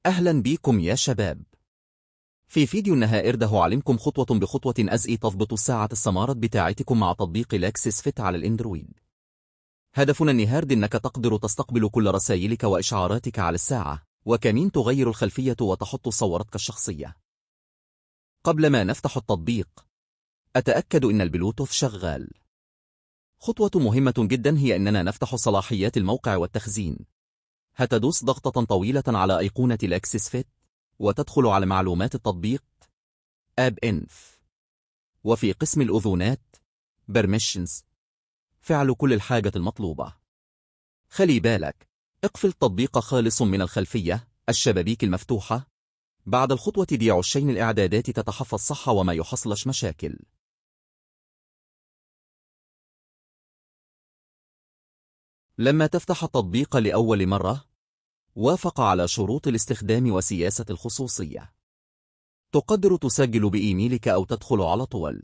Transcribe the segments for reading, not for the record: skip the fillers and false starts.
أهلا بيكم يا شباب. في فيديو النهائر هعلمكم خطوة بخطوة أزاي تضبط الساعة السمارت بتاعتكم مع تطبيق لاكسس فيت على الإندرويد. هدفنا النهارد إنك تقدر تستقبل كل رسائلك وإشعاراتك على الساعة، وكمان تغير الخلفية وتحط صورتك الشخصية. قبل ما نفتح التطبيق، أتأكد إن البلوتوث شغال. خطوة مهمة جدا هي إننا نفتح صلاحيات الموقع والتخزين. هتدوس ضغطة طويلة على أيقونة لاكسس فيت، وتدخل على معلومات التطبيق App Info، وفي قسم الأذونات Permissions فعل كل الحاجة المطلوبة. خلي بالك، اقفل التطبيق خالص من الخلفية، الشبابيك المفتوحة. بعد الخطوة دي عشان الإعدادات تتحفظ صح وما يحصلش مشاكل. لما تفتح التطبيق لأول مرة، وافق على شروط الاستخدام وسياسة الخصوصية. تقدر تسجل بإيميلك أو تدخل على طول.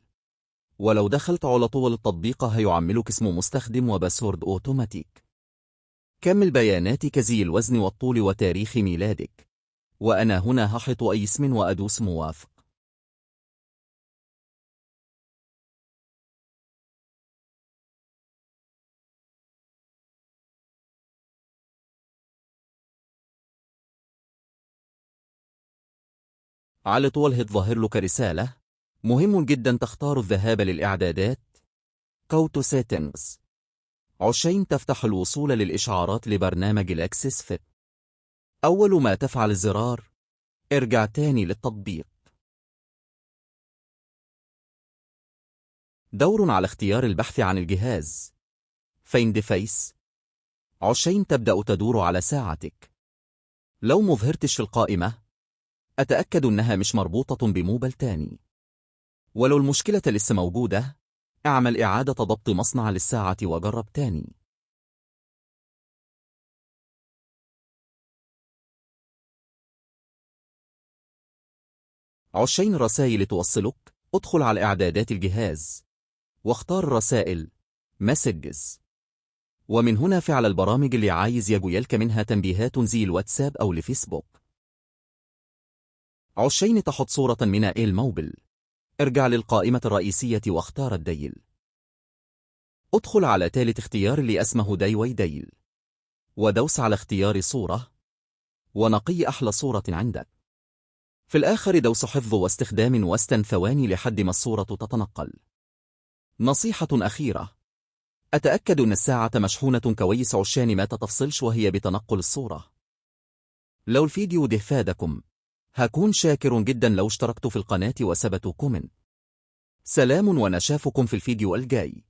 ولو دخلت على طول التطبيق هيعملك اسم مستخدم وباسورد أوتوماتيك. كمل بياناتك زي الوزن والطول وتاريخ ميلادك، وأنا هنا هحط أي اسم وأدوس موافق. على طول هتظهر لك رسالة: مهم جدا تختار الذهاب للإعدادات Go to Settings عشان تفتح الوصول للإشعارات لبرنامج لاكسس فيت. أول ما تفعل الزرار، ارجع تاني للتطبيق. دور على اختيار البحث عن الجهاز Find Device عشان تبدأ تدور على ساعتك. لو مظهرتش في القائمة، أتأكد إنها مش مربوطة بموبل تاني. ولو المشكلة لسه موجودة، اعمل إعادة ضبط مصنع للساعة وجرب تاني. عشان رسائل توصلك، ادخل على إعدادات الجهاز، واختار رسائل Messages، ومن هنا فعل البرامج اللي عايز يجيلك منها تنبيهات زي الواتساب أو الفيسبوك. عشان تحط صورة من الموبل، ارجع للقائمة الرئيسية واختار الديل. ادخل على ثالث اختيار اللي اسمه ديل، ودوس على اختيار صورة، ونقي أحلى صورة عندك. في الآخر دوس حفظ واستخدام وستن ثواني لحد ما الصورة تتنقل. نصيحة أخيرة: أتأكد أن الساعة مشحونة كويس عشان ما تتفصلش وهي بتنقل الصورة. لو الفيديو ده فادكم، هكون شاكر جدا لو اشتركتوا في القناة وسبتوا كومنت. سلام ونشافكم في الفيديو الجاي.